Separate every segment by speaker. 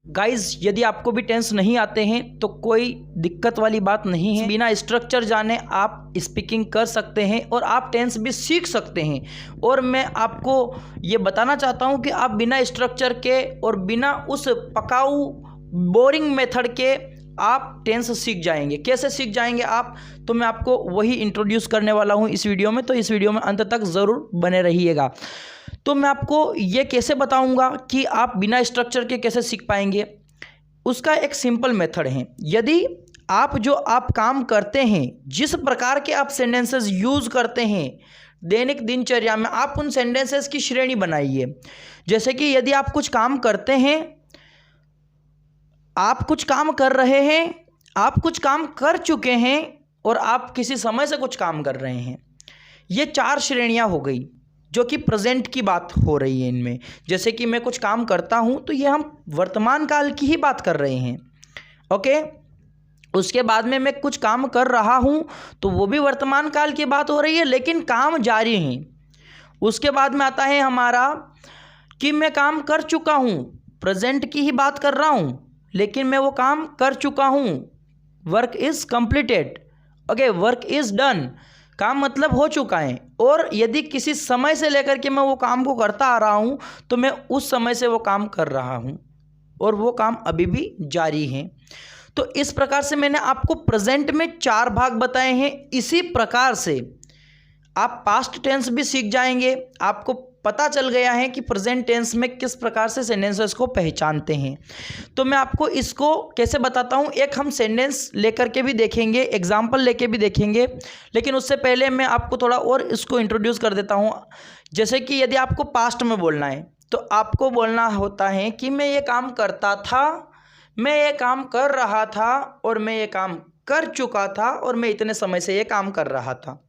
Speaker 1: Guys यदि आपको भी टेंस नहीं आते हैं तो कोई दिक्कत वाली बात नहीं है। बिना स्ट्रक्चर जाने आप स्पीकिंग कर सकते हैं और आप टेंस भी सीख सकते हैं। और मैं आपको ये बताना चाहता हूँ कि आप बिना स्ट्रक्चर के और बिना उस पकाऊ बोरिंग मेथड के आप टेंस सीख जाएंगे। कैसे सीख जाएंगे आप, तो मैं आपको वही इंट्रोड्यूस करने वाला हूँ इस वीडियो में। तो इस वीडियो में अंत तक ज़रूर बने रहिएगा। तो मैं आपको ये कैसे बताऊंगा कि आप बिना स्ट्रक्चर के कैसे सीख पाएंगे। उसका एक सिंपल मेथड है। यदि आप काम करते हैं, जिस प्रकार के आप सेंटेंसेस यूज़ करते हैं दैनिक दिनचर्या में, आप उन सेंटेंसेस की श्रेणी बनाइए। जैसे कि यदि आप कुछ काम करते हैं, आप कुछ काम कर रहे हैं, आप कुछ काम कर चुके हैं और आप किसी समय से कुछ काम कर रहे हैं, ये 4 श्रेणियां हो गई जो कि प्रेजेंट की बात हो रही है इनमें। जैसे कि मैं कुछ काम करता हूं तो ये हम वर्तमान काल की ही बात कर रहे हैं। ओके, उसके बाद में मैं कुछ काम कर रहा हूं तो वो भी वर्तमान काल की बात हो रही है, लेकिन काम जारी है। उसके बाद में आता है हमारा कि मैं काम कर चुका हूं, प्रेजेंट की ही बात कर रहा हूं, लेकिन मैं वो काम कर चुका हूं, work is completed. Okay, work is done, काम मतलब हो चुका है। और यदि किसी समय से लेकर के मैं वो काम को करता आ रहा हूँ तो मैं उस समय से वो काम कर रहा हूँ और वो काम अभी भी जारी है। तो इस प्रकार से मैंने आपको प्रेजेंट में 4 भाग बताए हैं। इसी प्रकार से आप पास्ट टेंस भी सीख जाएंगे। आपको पता चल गया है कि प्रेजेंट टेंस में किस प्रकार से सेंटेंसेस को पहचानते हैं। तो मैं आपको इसको कैसे बताता हूँ, एक हम सेंटेंस लेकर के भी देखेंगे, एग्जाम्पल लेके भी देखेंगे, लेकिन उससे पहले मैं आपको थोड़ा और इसको इंट्रोड्यूस कर देता हूँ। जैसे कि यदि आपको पास्ट में बोलना है तो आपको बोलना होता है कि मैं ये काम करता था, मैं ये काम कर रहा था, और मैं ये काम कर चुका था, और मैं इतने समय से ये काम कर रहा था।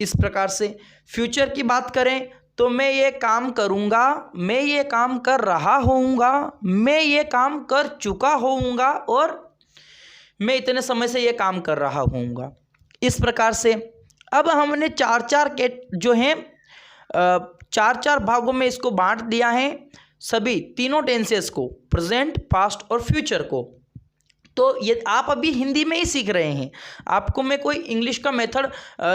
Speaker 1: इस प्रकार से फ्यूचर की बात करें तो मैं ये काम करूँगा, मैं ये काम कर रहा होऊंगा, मैं ये काम कर चुका होऊंगा, और मैं इतने समय से ये काम कर रहा होऊंगा। इस प्रकार से अब हमने 4-4 के जो हैं 4-4 भागों में इसको बांट दिया है, सभी तीनों टेंसेस को, प्रेजेंट, पास्ट और फ्यूचर को। तो ये आप अभी हिंदी में ही सीख रहे हैं, आपको मैं कोई इंग्लिश का मेथड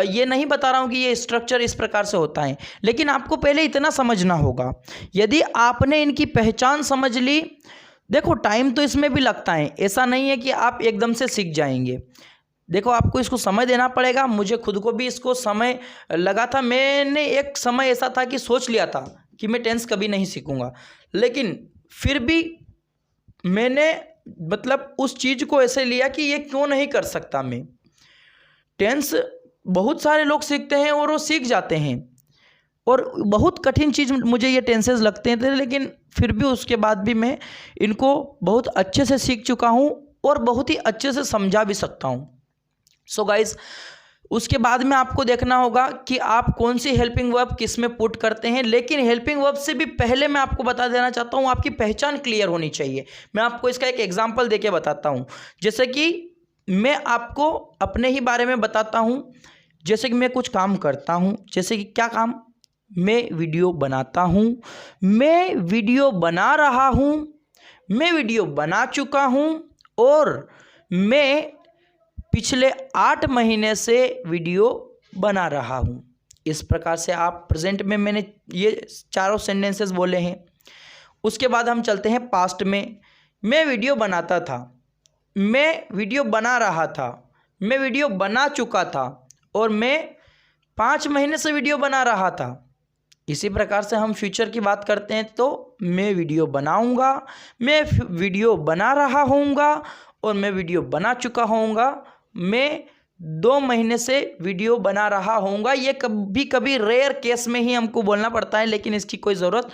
Speaker 1: ये नहीं बता रहा हूँ कि ये स्ट्रक्चर इस प्रकार से होता है, लेकिन आपको पहले इतना समझना होगा। यदि आपने इनकी पहचान समझ ली, देखो टाइम तो इसमें भी लगता है, ऐसा नहीं है कि आप एकदम से सीख जाएंगे। देखो आपको इसको समय देना पड़ेगा। मुझे खुद को भी इसको समय लगा था। मैंने एक समय ऐसा था कि सोच लिया था कि मैं टेंस कभी नहीं सीखूँगा, लेकिन फिर भी मैंने मतलब उस चीज़ को ऐसे लिया कि ये क्यों नहीं कर सकता मैं। टेंस बहुत सारे लोग सीखते हैं और वो सीख जाते हैं, और बहुत कठिन चीज़ मुझे ये टेंसेस लगते हैं, लेकिन फिर भी उसके बाद भी मैं इनको बहुत अच्छे से सीख चुका हूँ और बहुत ही अच्छे से समझा भी सकता हूँ। सो गाइज, उसके बाद में आपको देखना होगा कि आप कौन सी हेल्पिंग वर्ब किस में पुट करते हैं। लेकिन हेल्पिंग वर्ब से भी पहले मैं आपको बता देना चाहता हूँ, आपकी पहचान क्लियर होनी चाहिए। मैं आपको इसका एक एग्जांपल देके बताता हूँ। जैसे कि मैं आपको अपने ही बारे में बताता हूँ। जैसे कि मैं कुछ काम करता हूँ, जैसे कि क्या काम, मैं वीडियो बनाता हूँ, मैं वीडियो बना रहा हूँ, मैं वीडियो बना चुका हूँ, और मैं पिछले 8 महीने से वीडियो बना रहा हूँ। इस प्रकार से आप प्रेजेंट में मैंने ये 4 सेंटेंसेस बोले हैं। उसके बाद हम चलते हैं पास्ट में। मैं वीडियो बनाता था, मैं वीडियो बना रहा था, मैं वीडियो बना चुका था, और मैं 5 महीने से वीडियो बना रहा था। इसी प्रकार से हम फ्यूचर की बात करते हैं तो मैं वीडियो बनाऊंगा, मैं वीडियो बना रहा होऊंगा, और मैं वीडियो बना चुका होऊंगा, मैं 2 महीने से वीडियो बना रहा होऊंगा। ये कभी कभी रेयर केस में ही हमको बोलना पड़ता है, लेकिन इसकी कोई ज़रूरत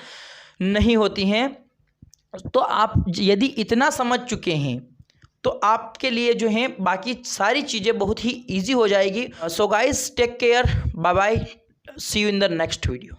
Speaker 1: नहीं होती है। तो आप यदि इतना समझ चुके हैं तो आपके लिए जो है बाकी सारी चीज़ें बहुत ही ईजी हो जाएगी। So guys, take care, bye bye, see you in the next video.